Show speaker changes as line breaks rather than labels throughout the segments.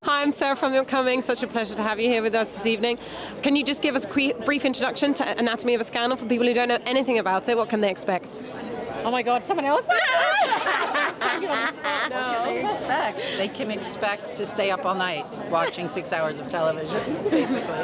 Hi, I'm Sarah from The Upcoming. Such a pleasure to have you here with us this evening. Can you just give us a brief introduction to Anatomy of a Scandal for people who don't know anything about it? What can they expect?
Oh my God, someone else?
What can they expect? They can expect to stay up all night watching 6 hours of television, basically.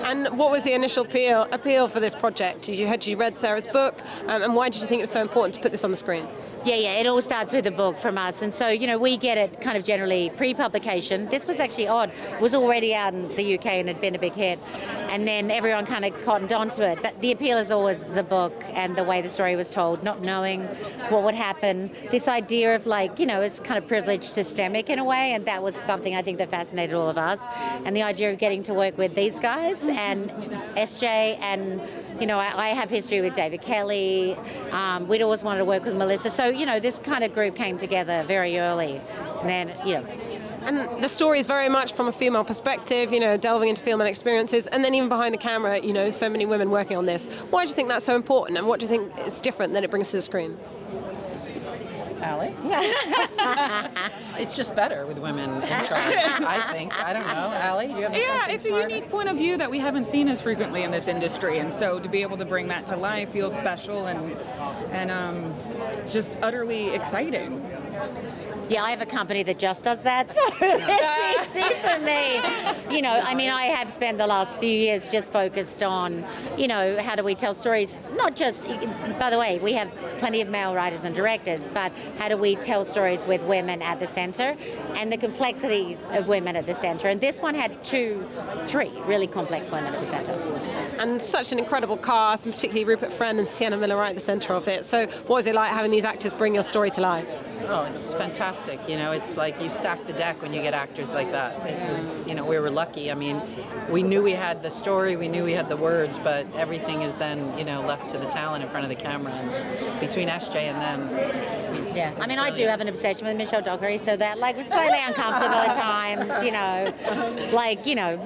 And what was the initial appeal for this project? Had you read Sarah's book? And why did you think it was so important to put this on the screen?
Yeah, it all starts with a book from us. And so, we get it kind of generally pre-publication. This was actually odd. It was already out in the UK and had been a big hit. And then everyone kind of cottoned onto it. But the appeal is always the book and the way the story was told, not knowing what would happen. This idea of it's kind of privileged systemic in a way. And that was something I think that fascinated all of us. And the idea of getting to work with these guys and SJ and I have history with David Kelly. We'd always wanted to work with Melissa. So, this kind of group came together very early. And then,
And the story is very much from a female perspective, delving into female experiences. And then even behind the camera, so many women working on this. Why do you think that's so important? And what do you think is different that it brings to the screen?
Allie? It's just better with women in charge, I think. I don't know. Allie, do you have something
it's
smarter?
a unique point of view that we haven't seen as frequently in this industry, and so to be able to bring that to life feels special and just utterly exciting.
Yeah, I have a company that just does that, so it's easy for me. I have spent the last few years just focused on, how do we tell stories? Not just, by the way, we have plenty of male writers and directors, but how do we tell stories with women at the center and the complexities of women at the center? And this one had 3 really complex women at the center.
And such an incredible cast, and particularly Rupert Friend and Sienna Miller right at the center of it. So what was it like having these actors bring your story to life?
Oh, it's fantastic. It's like you stack the deck when you get actors like that. It was, we were lucky. I mean, we knew we had the story, we knew we had the words, but everything is then, left to the talent in front of the camera. And between SJ and them,
I do have an obsession with Michelle Dockery, so that was slightly uncomfortable at times,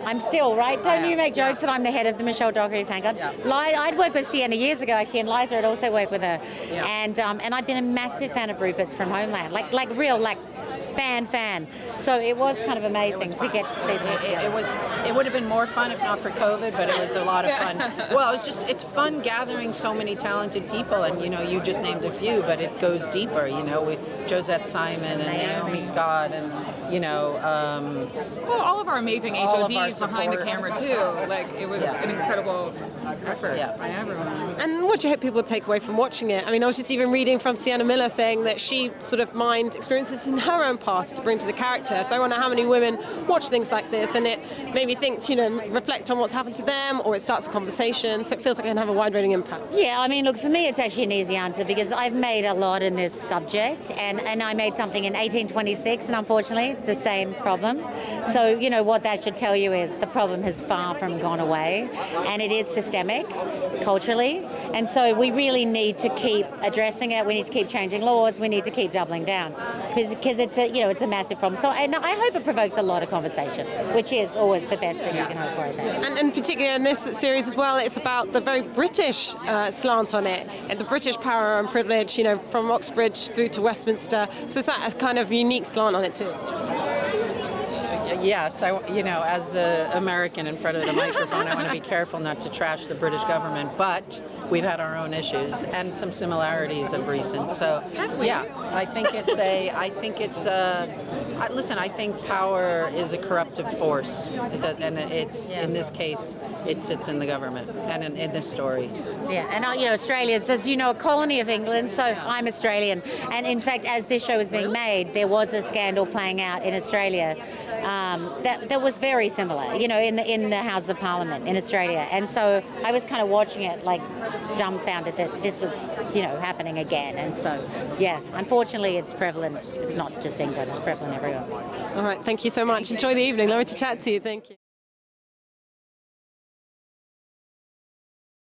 I'm still, right? Don't you make jokes that I'm the head of the Michelle Dockery fan club?
Yeah.
I'd worked with Sienna years ago, actually, and Liza had also worked with her.
Yeah.
And I'd been a massive fan of Rupert's from Homeland, real fan. So it was kind of amazing to get to see them together.
It would have been more fun if not for COVID, but it was a lot of fun. Well, it's fun gathering so many talented people, and you just named a few, but it goes deeper. With Josette Simon and Naomi Scott, and
all of our amazing HODs behind the
support.
camera too. It was an incredible effort by everyone.
And what do you hope people take away from watching it? I was just even reading from Sienna Miller saying that she sort of mined experiences in her own past to bring to the character. So I wonder how many women watch things like this, and it made me think, reflect on what's happened to them, or it starts a conversation. So it feels like it can have a wide-ranging impact.
Yeah, look, for me it's actually an easy answer because I've made a lot in this subject, and I made something in 1826, and unfortunately it's the same problem. So, what that should tell you is the problem has far from gone away, and it is systemic, culturally, and so we really need to keep addressing it. We need to keep changing laws. We need to keep doubling down because it's a massive problem. So I hope it provokes a lot of conversation, which is always the best thing you can hope for, I think.
And particularly in this series as well, it's about the very British slant on it, and the British power and privilege, from Oxbridge through to Westminster. So it's that kind of unique slant on it too.
Yes, as the American in front of the microphone, I want to be careful not to trash the British government, but we've had our own issues and some similarities of recent. So, I think power is a corruptive force, and in this case, it sits in the government, and in this story.
Yeah, and Australia is, as a colony of England, so I'm Australian. And in fact, as this show was being made, there was a scandal playing out in Australia that was very similar, in the Houses of Parliament in Australia. And so I was kind of watching it dumbfounded that this was, happening again. And so, unfortunately it's prevalent. It's not just England, it's prevalent everywhere.
All right, thank you so much. Enjoy the evening. Lovely to chat to you. Thank you.